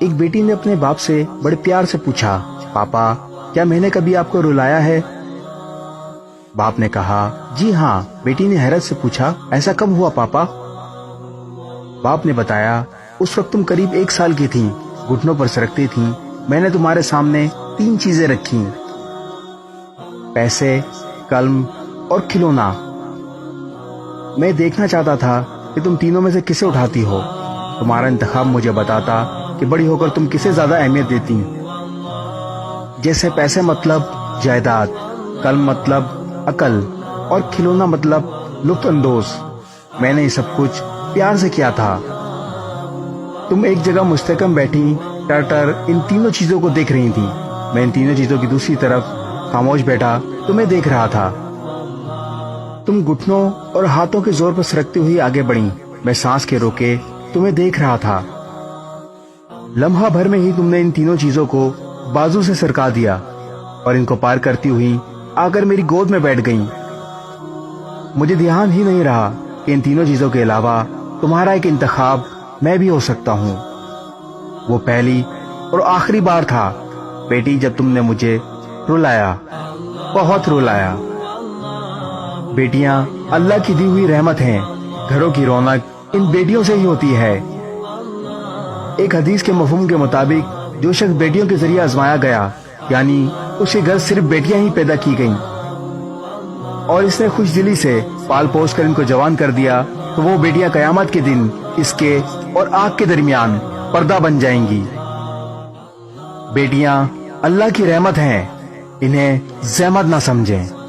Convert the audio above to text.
ایک بیٹی نے اپنے باپ سے بڑے پیار سے پوچھا، پاپا کیا میں نے کبھی آپ کو رلایا ہے؟ باپ نے کہا، جی ہاں۔ بیٹی نے حیرت سے پوچھا، ایسا کب ہوا پاپا؟ باپ نے بتایا، اس وقت تم قریب 1 سال کی تھی، گھٹنوں پر سرکتی تھی، میں نے تمہارے سامنے 3 چیزیں رکھی، پیسے، قلم اور کھلونا۔ میں دیکھنا چاہتا تھا کہ تم تینوں میں سے کسے اٹھاتی ہو۔ تمہارا انتخاب مجھے بتاتا کہ بڑی ہو کر تم کسے زیادہ اہمیت دیتی۔ جیسے پیسے مطلب جائیداد، قلم مطلب عقل اور کھلونا مطلب لطف اندوز۔ میں نے یہ سب کچھ پیار سے کیا تھا۔ تم ایک جگہ مستحکم بیٹھی ٹر ان تینوں چیزوں کو دیکھ رہی تھی۔ میں ان تینوں چیزوں کی دوسری طرف خاموش بیٹھا تمہیں دیکھ رہا تھا۔ تم گھٹنوں اور ہاتھوں کے زور پر سرکتی ہوئی آگے بڑھی، میں سانس کے روکے تمہیں دیکھ رہا تھا۔ لمحہ بھر میں ہی تم نے ان تینوں چیزوں کو بازو سے سرکا دیا اور ان کو پار کرتی ہوئی آ کر میری گود میں بیٹھ گئیں۔ مجھے دھیان ہی نہیں رہا کہ ان تینوں چیزوں کے علاوہ تمہارا ایک انتخاب میں بھی ہو سکتا ہوں۔ وہ پہلی اور آخری بار تھا بیٹی جب تم نے مجھے رلایا، بہت رلایا۔ بیٹیاں اللہ کی دی ہوئی رحمت ہیں، گھروں کی رونق ان بیٹیوں سے ہی ہوتی ہے۔ ایک حدیث کے مفہوم کے مطابق جو شخص بیٹیوں کے ذریعے آزمایا گیا، یعنی اس کے گھر صرف بیٹیاں ہی پیدا کی گئیں اور اس نے خوش دلی سے پال پوس کر ان کو جوان کر دیا، تو وہ بیٹیاں قیامت کے دن اس کے اور آگ کے درمیان پردہ بن جائیں گی۔ بیٹیاں اللہ کی رحمت ہیں، انہیں زحمت نہ سمجھیں۔